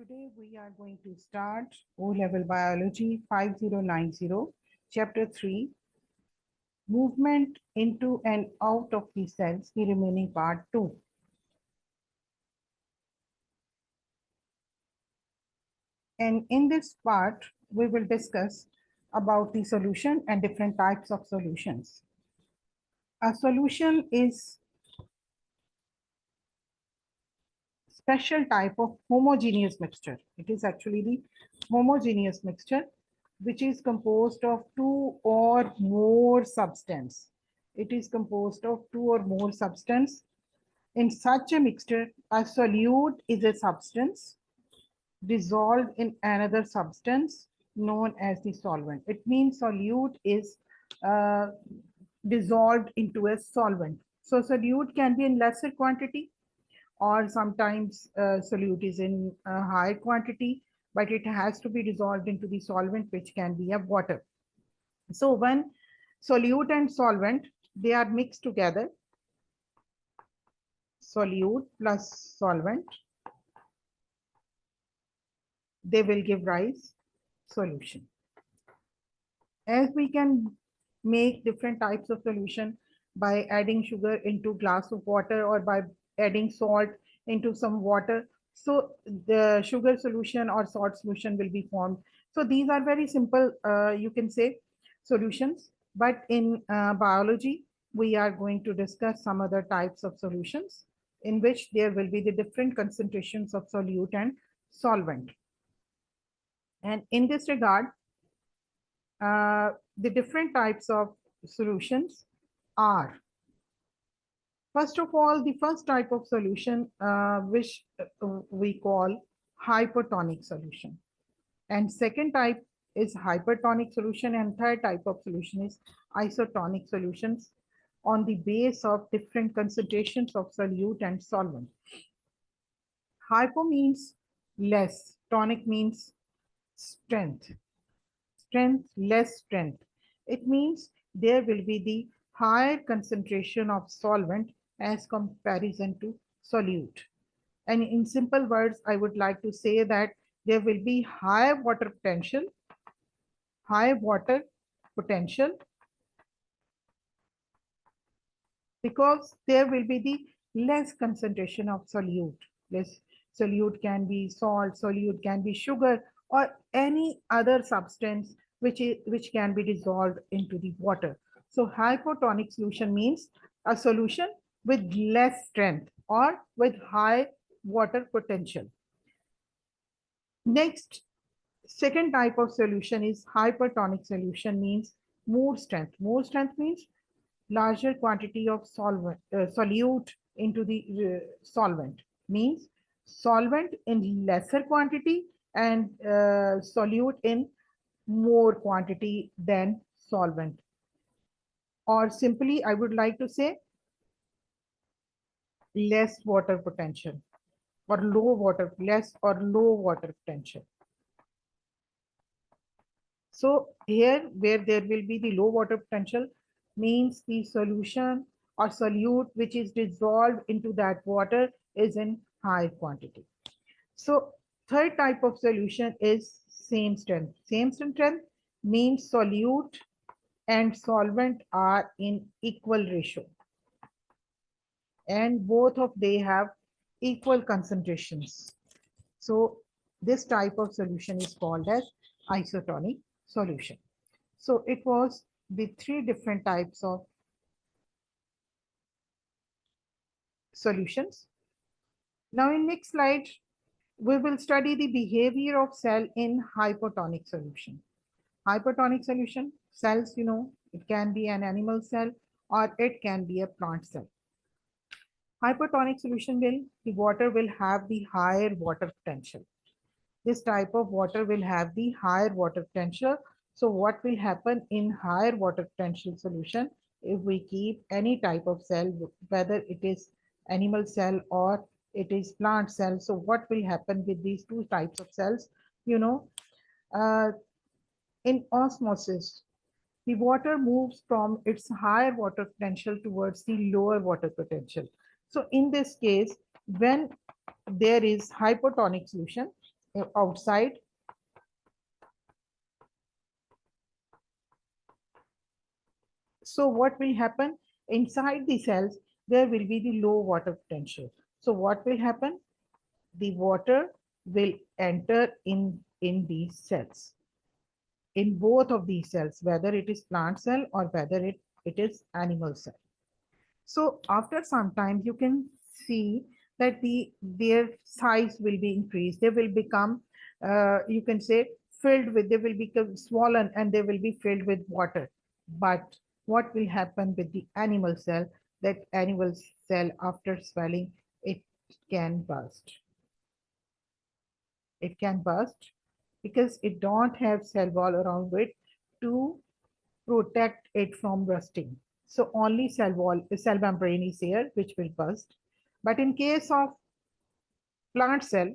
Today we are going to start O-Level Biology 5090, Chapter 3, Movement into and out of the cells, the remaining part 2. And in this part, we will discuss about the solution and different types of solutions. A solution is special type of homogeneous mixture. It is actually the homogeneous mixture which is composed of two or more substance. It is composed of two or more substance. In such a mixture, a solute is a substance dissolved in another substance known as the solvent. It means solute is uh, dissolved into a solvent. So solute can be in lesser quantity, or sometimes solute is in a high quantity, but it has to be dissolved into the solvent, which can be a water. So when solute and solvent, they are mixed together, solute plus solvent, they will give rise solution. As we can make different types of solution by adding sugar into glass of water or by adding salt into some water. So the sugar solution or salt solution will be formed. So these are very simple, you can say, solutions. But in biology, we are going to discuss some other types of solutions in which there will be the different concentrations of solute and solvent. And in this regard, the different types of solutions are, first of all, the first type of solution, which we call hypertonic solution. And second type is hypertonic solution, and third type of solution is isotonic solutions on the base of different concentrations of solute and solvent. Hypo means less, tonic means strength. Strength, less strength. It means there will be the higher concentration of solvent as comparison to solute. And in simple words, I would like to say that there will be high water potential because there will be the less concentration of solute. Less solute can be salt, solute can be sugar, or any other substance which can be dissolved into the water. So hypotonic solution means a solution with less strength or with high water potential. Next, second type of solution is hypertonic solution, means more strength. More strength means larger quantity of solute into the solvent, means solvent in lesser quantity and solute in more quantity than solvent. Or simply, I would like to say less water potential or less or low water potential. So here where there will be the low water potential means the solution or solute which is dissolved into that water is in high quantity. So third type of solution is same strength. Same strength means solute and solvent are in equal ratio, and both of they have equal concentrations. So this type of solution is called as isotonic solution. So it was the three different types of solutions. Now in next slide, we will study the behavior of cell in hypotonic solution. Hypotonic solution, cells, it can be an animal cell or it can be a plant cell. Hypotonic solution the water will have the higher water potential. This type of water will have the higher water potential. So what will happen in higher water potential solution, if we keep any type of cell, whether it is animal cell or it is plant cell, so what will happen with these two types of cells? In osmosis, the water moves from its higher water potential towards the lower water potential. So in this case, when there is hypotonic solution, outside. So what will happen inside the cells? There will be the low water potential. So what will happen? The water will enter in these cells, in both of these cells, whether it is plant cell or whether it is animal cell. So after some time, you can see that their size will be increased. They will become, you can say, filled with, they will become swollen and they will be filled with water. But what will happen with the animal cell? That animal cell, after swelling, it can burst. It can burst because it don't have cell wall around it to protect it from rusting. So only cell wall, cell membrane is here, which will burst. But in case of plant cell,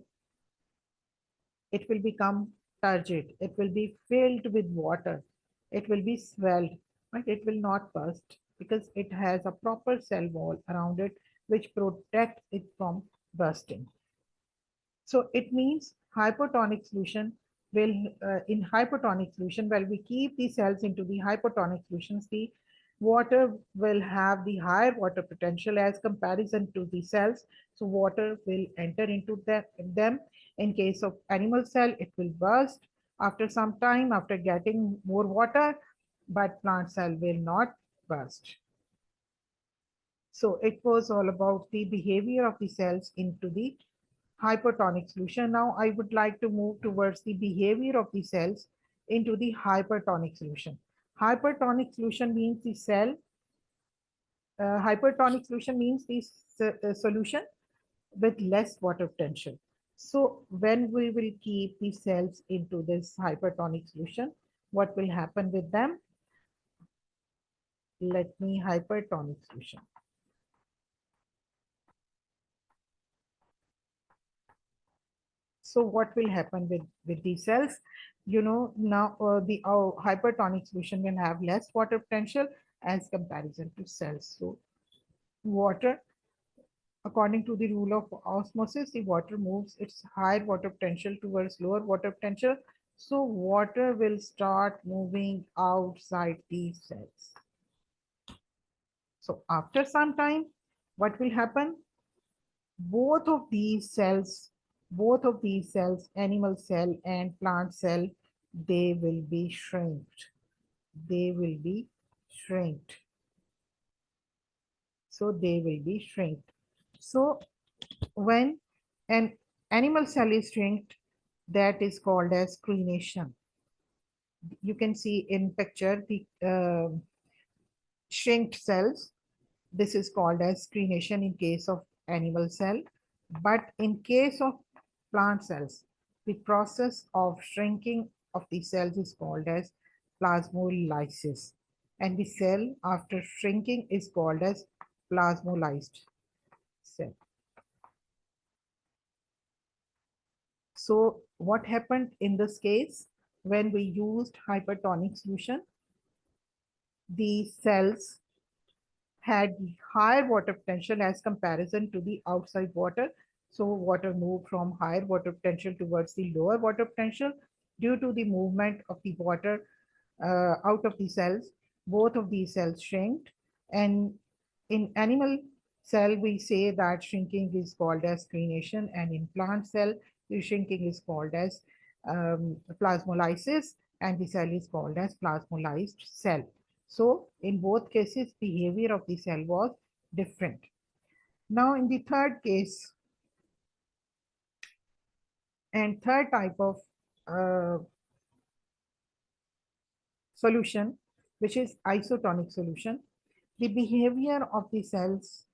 it will become turgid. It will be filled with water. It will be swelled, but it will not burst because it has a proper cell wall around it, which protects it from bursting. So it means hypertonic solution will, in hypertonic solution, while we keep the cells into the hypertonic solutions, the water will have the higher water potential as comparison to the cells. So water will enter into them. In case of animal cell, it will burst after some time after getting more water, but plant cell will not burst. So it was all about the behavior of the cells into the hypertonic solution. Now I would like to move towards the behavior of the cells into the hypertonic solution. Hypertonic solution means the cell, hypertonic solution means the solution with less water potential. So when we will keep the cells into this hypertonic solution, what will happen with them? Let me hypertonic solution. So what will happen with these cells? You know, now the hypertonic solution will have less water potential as comparison to cells. So water, according to the rule of osmosis, the water moves its higher water potential towards lower water potential. So water will start moving outside these cells. So after some time, what will happen? Both of these cells, animal cell and plant cell, they will be shrinked. They will be shrinked. So they will be shrinked. So when an animal cell is shrinked, that is called as crenation. You can see in picture the shrinked cells. This is called as crenation in case of animal cell. But in case of plant cells, the process of shrinking of the cells is called as plasmolysis. And the cell after shrinking is called as plasmolyzed cell. So what happened in this case when we used hypertonic solution? The cells had higher water potential as comparison to the outside water. So water moved from higher water potential towards the lower water potential due to the movement of the water out of the cells. Both of these cells shrinked, and in animal cell we say that shrinking is called as crenation, and in plant cell the shrinking is called as plasmolysis, and the cell is called as plasmolyzed cell. So in both cases, behavior of the cell was different. Now in the third case and third type of uh, solution, which is isotonic solution, the behavior of the cells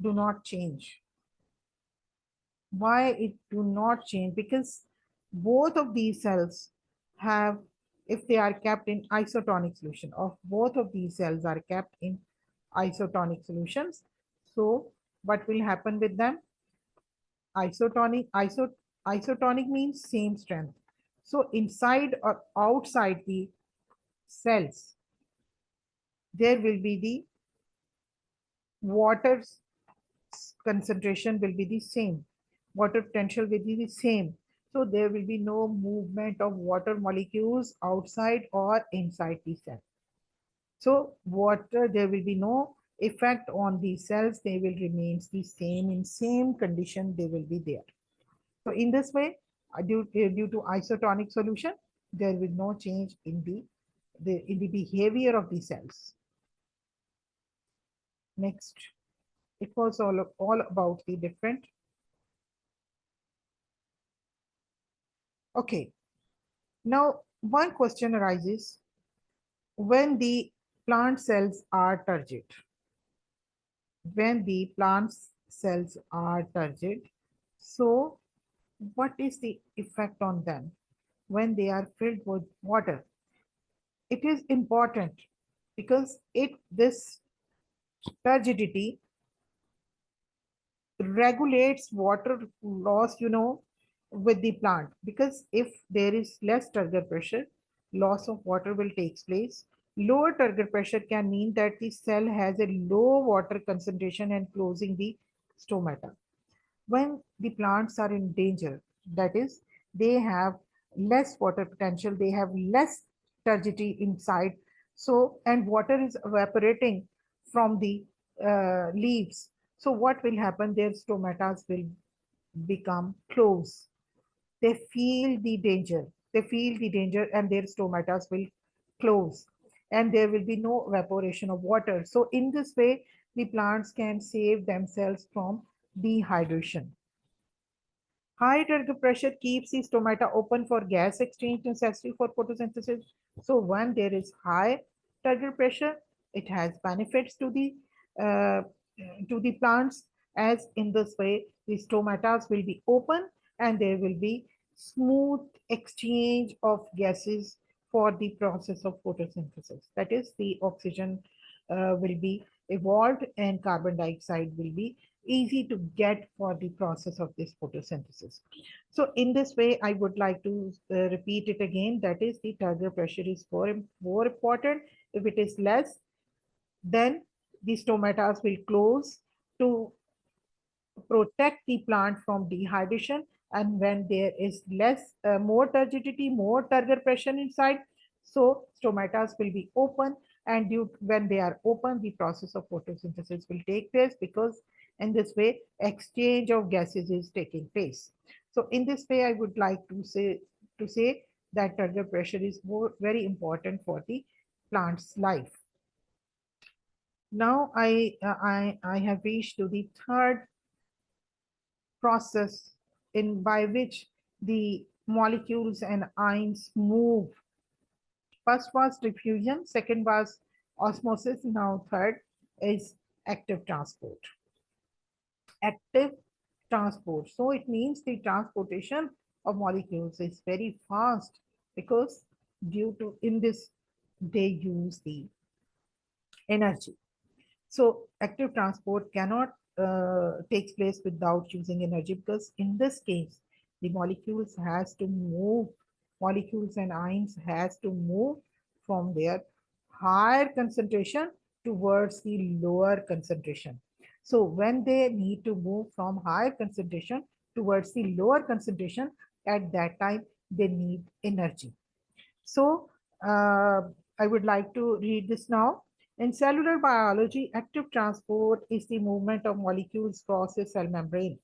do not change. Why it do not change? Because both of these cells have, if they are kept in isotonic solution, of both of these cells are kept in isotonic solutions. So what will happen with them? Isotonic means same strength. So inside or outside the cells, there will be the water concentration will be the same. Water potential will be the same. So there will be no movement of water molecules outside or inside the cell. So water, there will be no effect on the cells. They will remain the same in same condition. They will be there. So in this way, due to isotonic solution, there will no change in the behavior of the cells. Next, it was all about the different. Okay, now one question arises when the plant cells are turgid. When the plant cells are turgid, so what is the effect on them when they are filled with water? It is important because this turgidity regulates water loss, with the plant, because if there is less turgor pressure, loss of water will take place. Lower turgor pressure can mean that the cell has a low water concentration and closing the stomata. When the plants are in danger, that is, they have less water potential, they have less turgidity inside, so and water is evaporating from the leaves. So what will happen? Their stomatas will become closed. They feel the danger. They feel the danger, and their stomatas will close, and there will be no evaporation of water. So in this way, the plants can save themselves from dehydration. High turgor pressure keeps the stomata open for gas exchange necessary for photosynthesis. So when there is high turgor pressure, it has benefits uh, to the plants, as in this way the stomatas will be open and there will be smooth exchange of gases for the process of photosynthesis. That is, the oxygen will be evolved and carbon dioxide will be easy to get for the process of this photosynthesis. So in this way, I would like to repeat it again. That is, the turgor pressure is more important. If it is less, then the stomatas will close to protect the plant from dehydration. And when there is more turgidity, more turgor pressure inside, so stomatas will be open, and when they are open, the process of photosynthesis will take place, because in this way exchange of gases is taking place. So in this way, I would like to say that turgor pressure is very important for the plant's life. Now I have reached to the third process in by which the molecules and ions move. First was diffusion, second was osmosis, now third is active transport. Active transport. So it means the transportation of molecules is very fast, because due to in this they use the energy. So active transport cannot takes place without using energy, because in this case, the molecules and ions has to move from their higher concentration towards the lower concentration. So when they need to move from higher concentration towards the lower concentration, at that time they need energy. So I would like to read this now. In cellular biology, active transport is the movement of molecules across a cell membrane.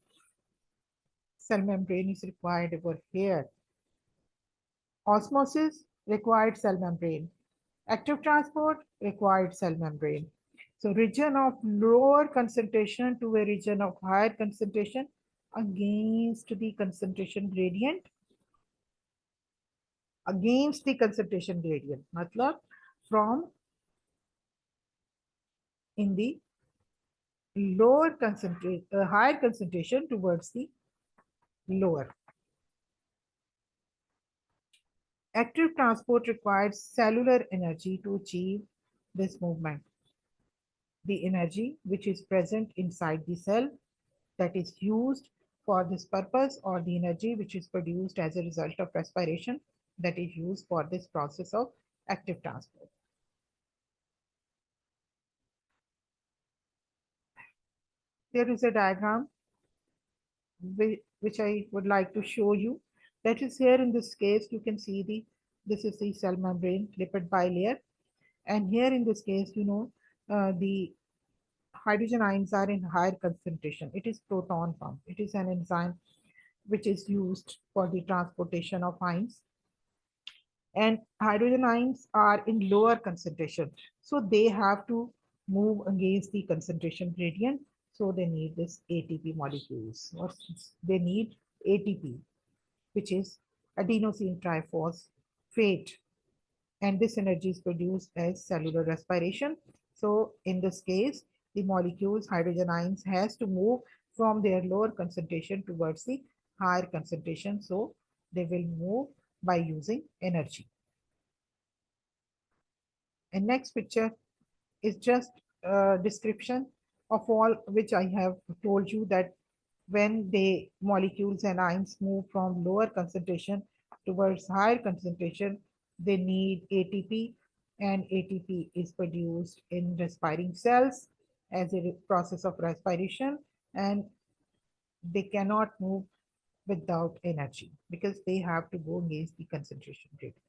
Cell membrane is required over here. Osmosis required cell membrane. Active transport required cell membrane. So region of lower concentration to a region of higher concentration against the concentration gradient. Against the concentration gradient. Matlab, from in the higher concentration towards the lower. Active transport requires cellular energy to achieve this movement. The energy which is present inside the cell that is used for this purpose, or the energy which is produced as a result of respiration that is used for this process of active transport. There is a diagram which I would like to show you, That is here in this case, you can see this is the cell membrane lipid bilayer. And here in this case, the hydrogen ions are in higher concentration. It is proton pump. It is an enzyme which is used for the transportation of ions. And hydrogen ions are in lower concentration. So they have to move against the concentration gradient. So they need this ATP molecules, or they need ATP, which is adenosine triphosphate. And this energy is produced as cellular respiration. So in this case, the molecules, hydrogen ions, has to move from their lower concentration towards the higher concentration. So they will move by using energy. And next picture is just a description of all which I have told you, that when the molecules and ions move from lower concentration towards higher concentration, they need ATP, and ATP is produced in respiring cells as a process of respiration, and they cannot move without energy because they have to go against the concentration gradient.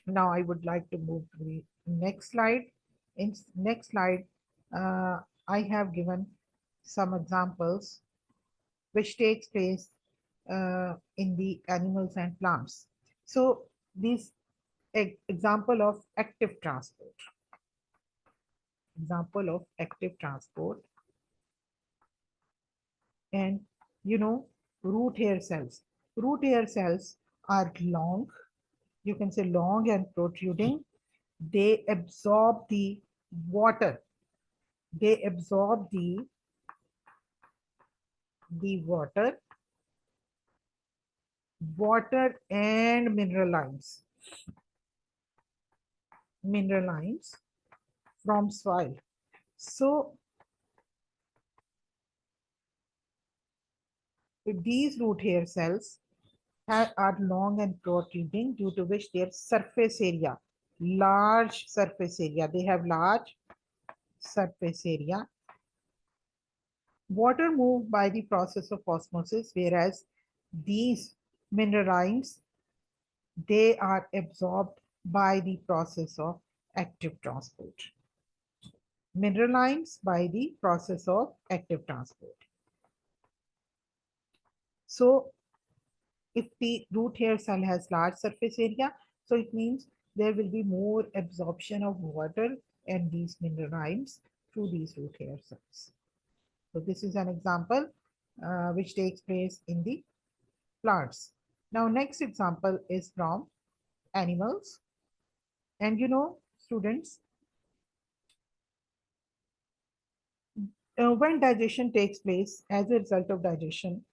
Now I would like to move to the next slide. In next slide, I have given some examples which takes place in the animals and plants. So this example of active transport. Example of active transport. And root hair cells. Root hair cells are long, you can say long and protruding. They absorb the water. They absorb the water and mineral lines from soil. So these root hair cells are long and protruding, due to which their surface area, large surface area, they have large surface area. Water moved by the process of osmosis, whereas these minerals, they are absorbed by the process of active transport. Mineralized by the process of active transport. So if the root hair cell has large surface area, so it means there will be more absorption of water and these minerals through these root hair cells. So this is an example which takes place in the plants. Now next example is from animals. And students, when digestion takes place, as a result of digestion,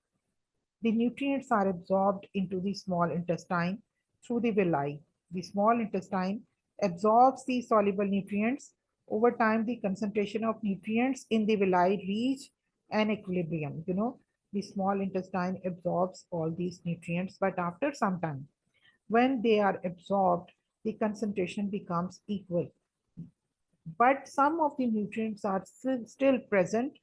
the nutrients are absorbed into the small intestine through the villi. The small intestine absorbs the soluble nutrients. Over time, the concentration of nutrients in the villi reach an equilibrium. The small intestine absorbs all these nutrients, but after some time, when they are absorbed, the concentration becomes equal. But some of the nutrients are still present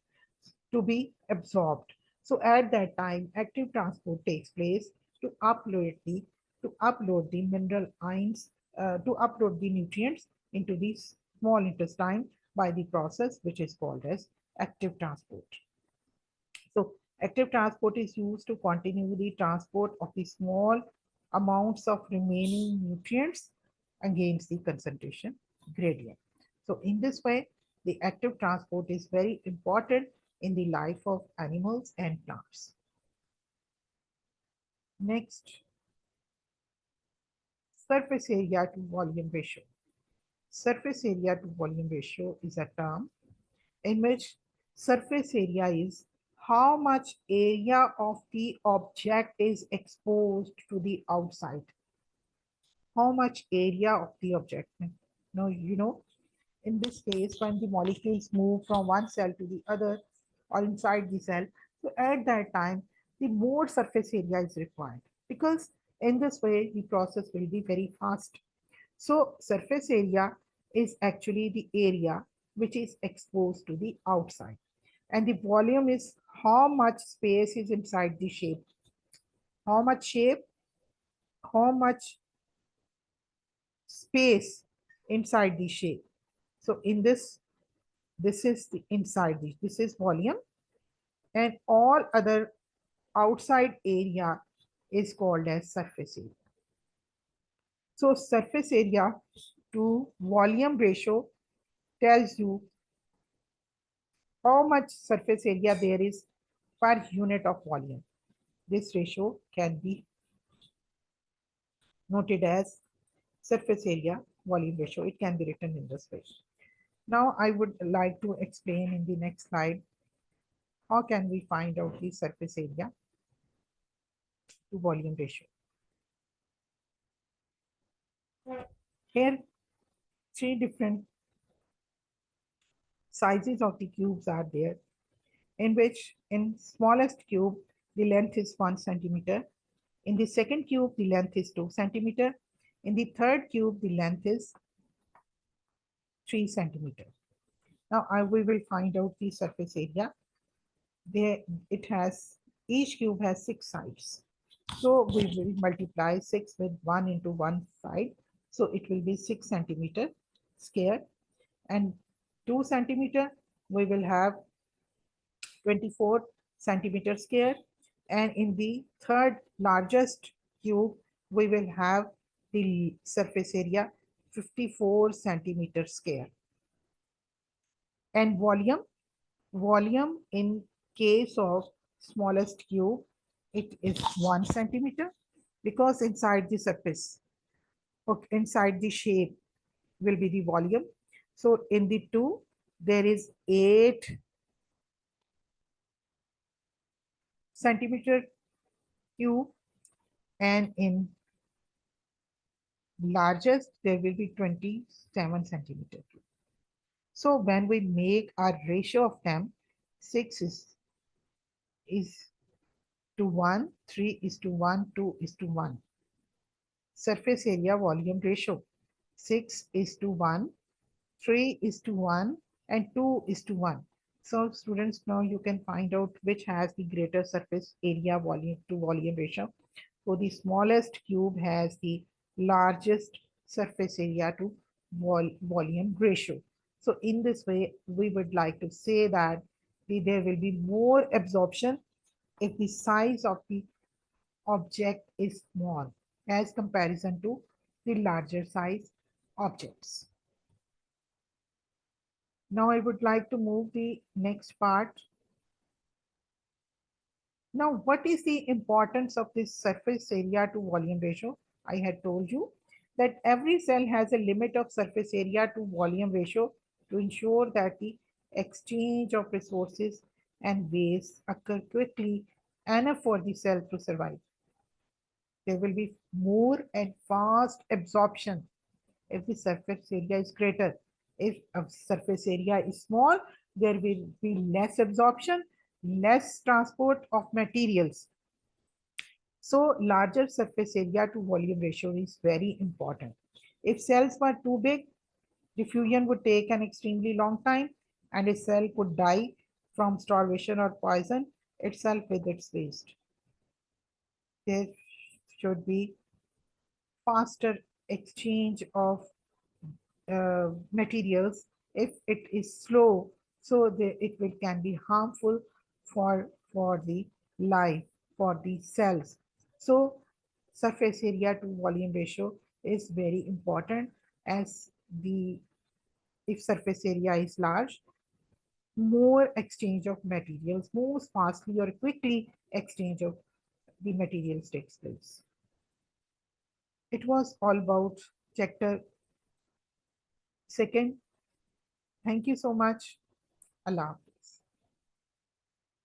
to be absorbed. So at that time, active transport takes place to upload the mineral ions, to upload the nutrients into the small intestine by the process which is called as active transport. So active transport is used to continue the transport of the small amounts of remaining nutrients against the concentration gradient. So in this way, the active transport is very important in the life of animals and plants. Next, surface area to volume ratio. Surface area to volume ratio is a term in which surface area is how much area of the object is exposed to the outside. How much area of the object. Now, in this case, when the molecules move from one cell to the other or inside the cell, so at that time, the more surface area is required, because in this way, the process will be very fast. So surface area is actually the area which is exposed to the outside. And the volume is how much space is inside the shape. how much shape, how much space inside the shape. So in this is the inside this is volume, and all other outside area is called as surface area. So surface area to volume ratio tells you how much surface area there is per unit of volume. This ratio can be noted as surface area volume ratio. It can be written in this way. Now I would like to explain in the next slide how can we find out the surface area to volume ratio. Here, three different sizes of the cubes are there, in which in smallest cube, the length is 1 centimeter. In the second cube, the length is 2 centimeter. In the third cube, the length is 3 centimeter. Now we will find out the surface area. There it has, each cube has 6 sides. So we will multiply 6 with 1 into one side. So it will be 6 centimeter square, and 2 centimeter we will have 24 centimeter square, and in the third largest cube we will have the surface area 54 centimeter square. And volume in case of smallest cube, it is 1 centimeter, because inside the surface, okay, inside the shape will be the volume. So in the 2 there is 8 centimeter cube, and in largest there will be 27 centimeter cube. So when we make our ratio of them, 6 is to 1, 3 is to 1, 2 is to 1. Surface area volume ratio, 6 is to 1, 3 is to 1, and 2 is to 1. So students, now you can find out which has the greater surface area volume to volume ratio. So the smallest cube has the largest surface area to volume ratio. So in this way, we would like to say that there will be more absorption if the size of the object is small as comparison to the larger size objects. Now I would like to move the next part. Now, what is the importance of this surface area to volume ratio? I had told you that every cell has a limit of surface area to volume ratio to ensure that the exchange of resources and waste occur quickly enough for the cell to survive. There will be more and fast absorption if the surface area is greater. If a surface area is small, there will be less absorption, less transport of materials. So larger surface area to volume ratio is very important. If cells were too big, diffusion would take an extremely long time, and a cell could die from starvation or poison itself with its waste. There should be faster exchange of materials. If it is slow, so it can be harmful for the life, for the cells. So surface area to volume ratio is very important, as the if surface area is large, more exchange of materials, more fastly or quickly exchange of the materials takes place. It was all about chapter 2nd. Thank you so much. Allah.